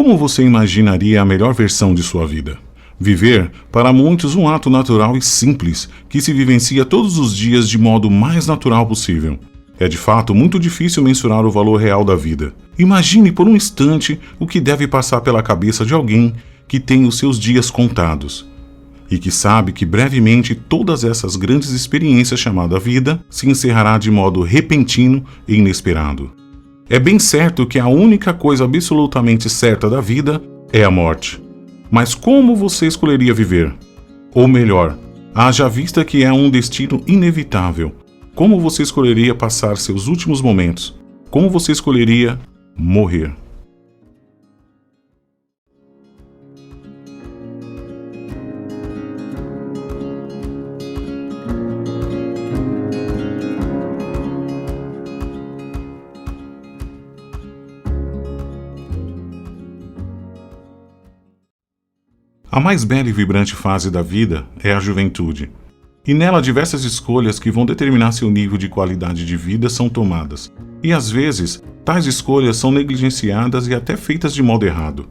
Como você imaginaria a melhor versão de sua vida? Viver, para muitos, um ato natural e simples, que se vivencia todos os dias de modo mais natural possível. É de fato muito difícil mensurar o valor real da vida. Imagine por um instante o que deve passar pela cabeça de alguém que tem os seus dias contados e que sabe que brevemente todas essas grandes experiências chamadas vida se encerrará de modo repentino e inesperado. É bem certo que a única coisa absolutamente certa da vida é a morte. Mas como você escolheria viver? Ou melhor, haja vista que é um destino inevitável. Como você escolheria passar seus últimos momentos? Como você escolheria morrer? A mais bela e vibrante fase da vida é a juventude. E nela diversas escolhas que vão determinar seu nível de qualidade de vida são tomadas. E às vezes, tais escolhas são negligenciadas e até feitas de modo errado.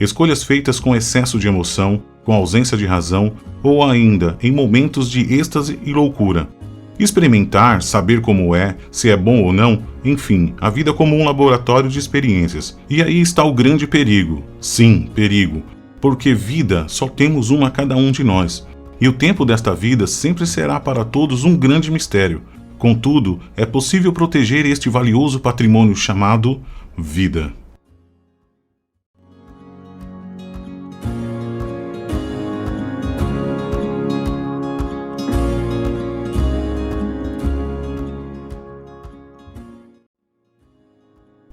Escolhas feitas com excesso de emoção, com ausência de razão, ou ainda em momentos de êxtase e loucura. Experimentar, saber como é, se é bom ou não, enfim, a vida como um laboratório de experiências. E aí está o grande perigo. Sim, perigo. Porque vida só temos uma a cada um de nós. E o tempo desta vida sempre será para todos um grande mistério. Contudo, é possível proteger este valioso patrimônio chamado vida.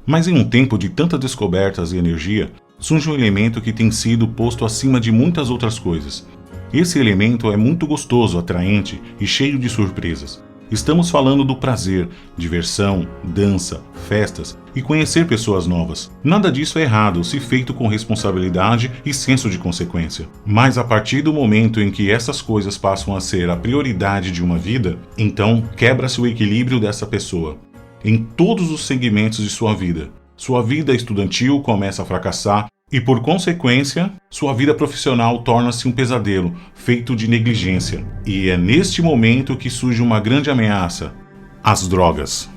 Mas em um tempo de tantas descobertas e energia, surge um elemento que tem sido posto acima de muitas outras coisas. Esse elemento é muito gostoso, atraente e cheio de surpresas. Estamos falando do prazer, diversão, dança, festas e conhecer pessoas novas. Nada disso é errado se feito com responsabilidade e senso de consequência. Mas a partir do momento em que essas coisas passam a ser a prioridade de uma vida, então quebra-se o equilíbrio dessa pessoa, em todos os segmentos de sua vida. Sua vida estudantil começa a fracassar e, por consequência, sua vida profissional torna-se um pesadelo, feito de negligência. E é neste momento que surge uma grande ameaça: as drogas.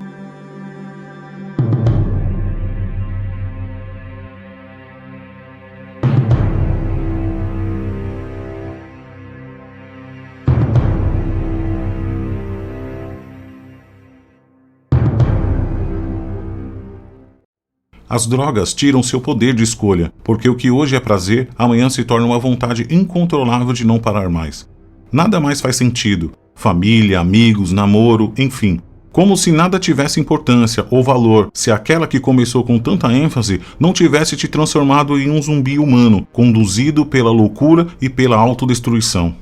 As drogas tiram seu poder de escolha, porque o que hoje é prazer, amanhã se torna uma vontade incontrolável de não parar mais. Nada mais faz sentido. Família, amigos, namoro, enfim. Como se nada tivesse importância ou valor se aquela que começou com tanta ênfase não tivesse te transformado em um zumbi humano, conduzido pela loucura e pela autodestruição.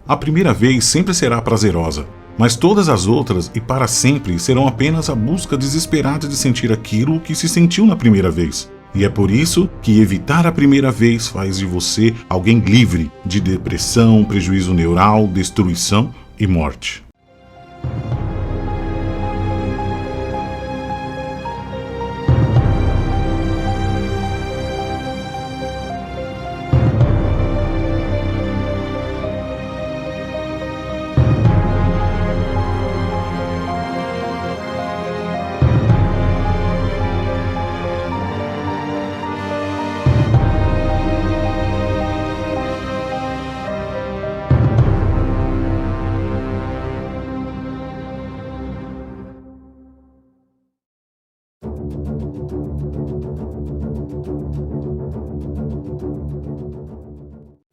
A primeira vez sempre será prazerosa, mas todas as outras e para sempre serão apenas a busca desesperada de sentir aquilo que se sentiu na primeira vez. E é por isso que evitar a primeira vez faz de você alguém livre de depressão, prejuízo neural, destruição e morte.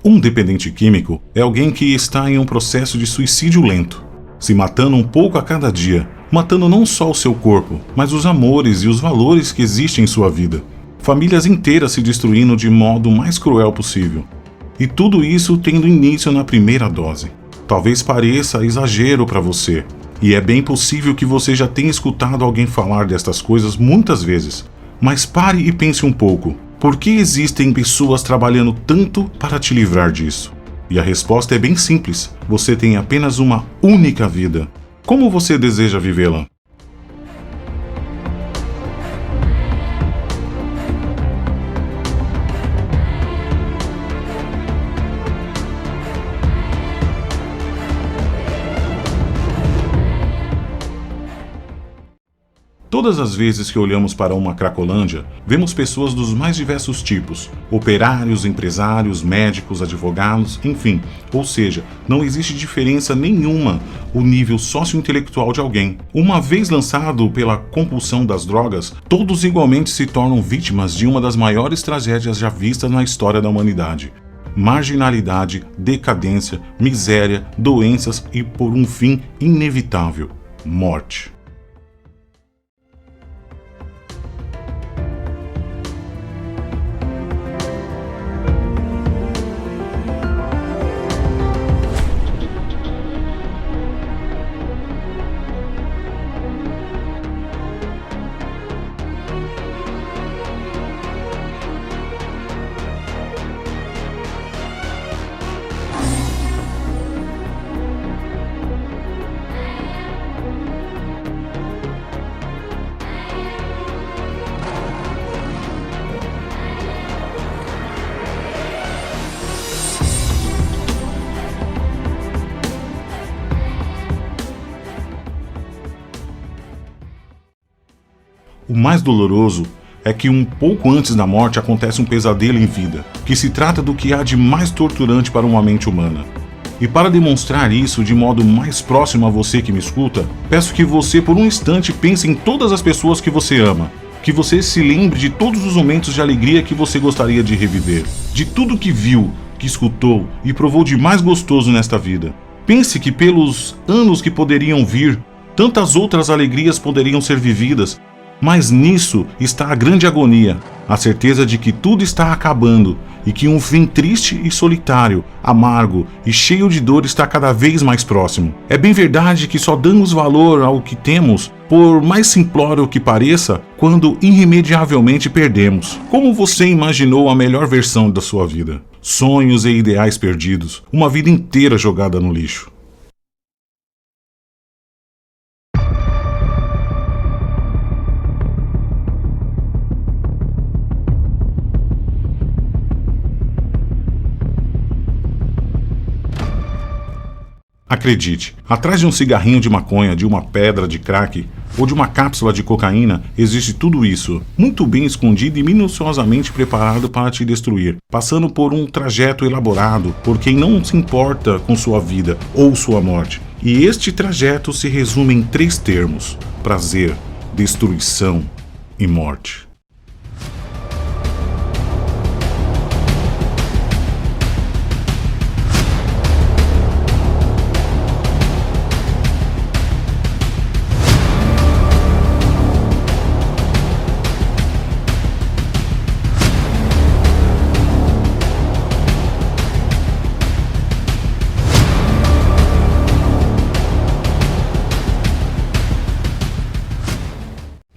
Um dependente químico é alguém que está em um processo de suicídio lento, se matando um pouco a cada dia, matando não só o seu corpo, mas os amores e os valores que existem em sua vida. Famílias inteiras se destruindo de modo mais cruel possível. E tudo isso tendo início na primeira dose. Talvez pareça exagero para você, e é bem possível que você já tenha escutado alguém falar destas coisas muitas vezes. Mas pare e pense um pouco. Por que existem pessoas trabalhando tanto para te livrar disso? E a resposta é bem simples: você tem apenas uma única vida. Como você deseja vivê-la? Todas as vezes que olhamos para uma Cracolândia, vemos pessoas dos mais diversos tipos: operários, empresários, médicos, advogados, enfim. Ou seja, não existe diferença nenhuma o nível sociointelectual de alguém. Uma vez lançado pela compulsão das drogas, todos igualmente se tornam vítimas de uma das maiores tragédias já vistas na história da humanidade: marginalidade, decadência, miséria, doenças e, por um fim inevitável, morte. O mais doloroso é que um pouco antes da morte acontece um pesadelo em vida, que se trata do que há de mais torturante para uma mente humana. E para demonstrar isso de modo mais próximo a você que me escuta, peço que você por um instante pense em todas as pessoas que você ama, que você se lembre de todos os momentos de alegria que você gostaria de reviver, de tudo que viu, que escutou e provou de mais gostoso nesta vida. Pense que pelos anos que poderiam vir, tantas outras alegrias poderiam ser vividas. Mas nisso está a grande agonia, a certeza de que tudo está acabando e que um fim triste e solitário, amargo e cheio de dor está cada vez mais próximo. É bem verdade que só damos valor ao que temos, por mais simplório que pareça, quando irremediavelmente perdemos. Como você imaginou a melhor versão da sua vida? Sonhos e ideais perdidos, uma vida inteira jogada no lixo. Acredite, atrás de um cigarrinho de maconha, de uma pedra de crack ou de uma cápsula de cocaína, existe tudo isso, muito bem escondido e minuciosamente preparado para te destruir, passando por um trajeto elaborado por quem não se importa com sua vida ou sua morte. E este trajeto se resume em 3 termos: prazer, destruição e morte.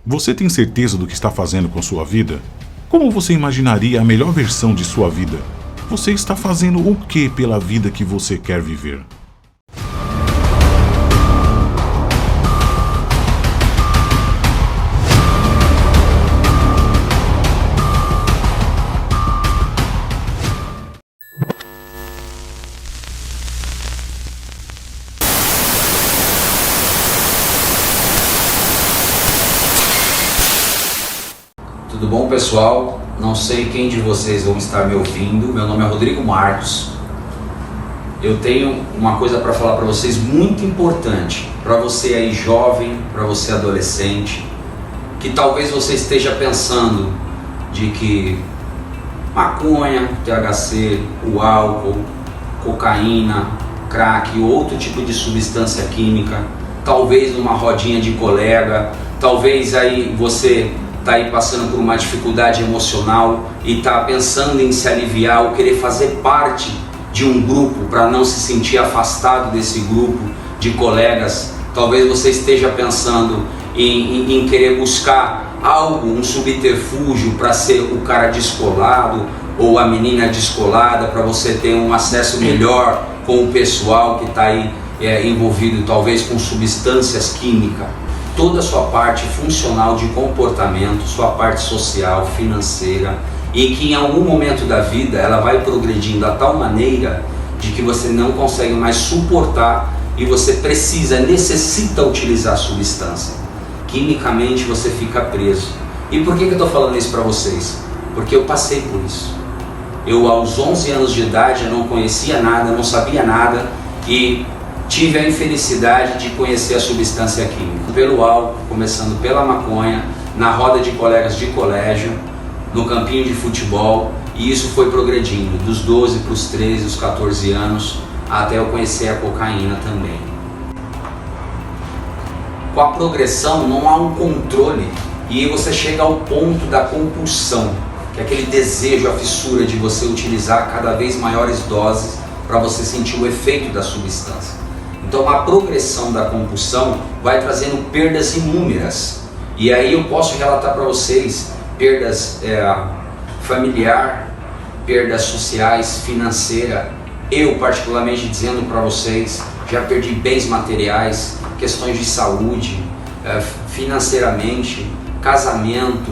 Você tem certeza do que está fazendo com sua vida? Como você imaginaria a melhor versão de sua vida? Você está fazendo o que pela vida que você quer viver? Tudo bom, pessoal? Não sei quem de vocês vão estar me ouvindo. Meu nome é Rodrigo Marcos. Eu tenho uma coisa para falar para vocês muito importante. Para você aí jovem, para você adolescente, que talvez você esteja pensando de que maconha, THC, o álcool, cocaína, crack ou outro tipo de substância química, talvez numa rodinha de colega, talvez aí você está aí passando por uma dificuldade emocional e está pensando em se aliviar ou querer fazer parte de um grupo para não se sentir afastado desse grupo de colegas. Talvez você esteja pensando em querer buscar algo, um subterfúgio para ser o cara descolado ou a menina descolada, para você ter um acesso melhor com o pessoal que está aí envolvido talvez com substâncias químicas. Toda a sua parte funcional de comportamento, sua parte social, financeira, e que em algum momento da vida ela vai progredindo a tal maneira de que você não consegue mais suportar e você necessita utilizar a substância. Quimicamente você fica preso. E por que eu estou falando isso para vocês? Porque eu passei por isso. Eu aos 11 anos de idade eu não conhecia nada, não sabia nada e tive a infelicidade de conhecer a substância química. Pelo álcool, começando pela maconha, na roda de colegas de colégio, no campinho de futebol, e isso foi progredindo dos 12 para os 13, os 14 anos, até eu conhecer a cocaína também. Com a progressão não há um controle e você chega ao ponto da compulsão, que é aquele desejo, a fissura de você utilizar cada vez maiores doses para você sentir o efeito da substância. Então a progressão da compulsão vai trazendo perdas inúmeras. E aí eu posso relatar para vocês perdas familiar, perdas sociais, financeira. Eu particularmente dizendo para vocês, já perdi bens materiais, questões de saúde, financeiramente, casamento,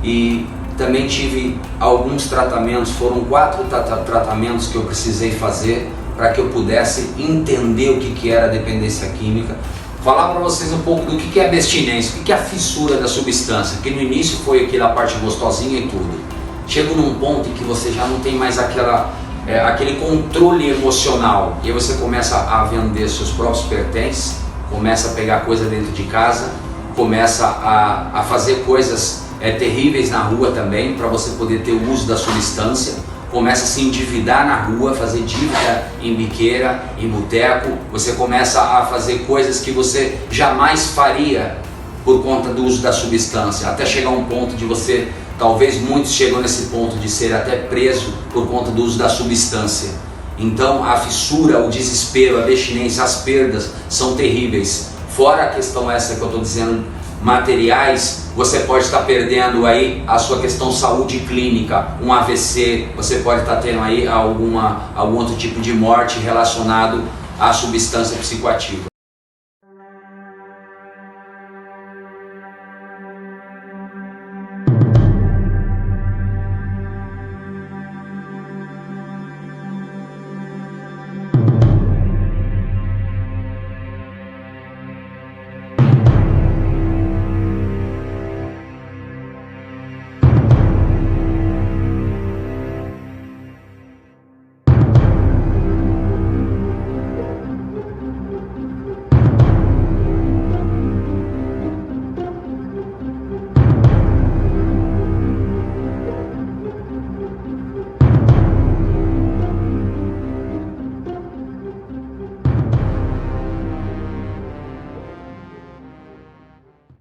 e também tive alguns tratamentos, foram 4 tratamentos que eu precisei fazer para que eu pudesse entender o que era a dependência química. Falar para vocês um pouco do que é abstinência, o que é a fissura da substância, que no início foi aquela parte gostosinha e tudo. Chega num ponto em que você já não tem mais aquele controle emocional, e aí você começa a vender seus próprios pertences, começa a pegar coisa dentro de casa, começa a fazer coisas terríveis na rua também, para você poder ter o uso da substância, começa a se endividar na rua, fazer dívida em biqueira, em boteco, você começa a fazer coisas que você jamais faria por conta do uso da substância, até chegar a um ponto de você, talvez muitos chegam nesse ponto de ser até preso por conta do uso da substância. Então a fissura, o desespero, a abstinência, as perdas são terríveis. Fora a questão essa que eu estou dizendo, materiais, você pode estar perdendo aí a sua questão saúde clínica, um AVC, você pode estar tendo aí algum outro tipo de morte relacionado à substância psicoativa.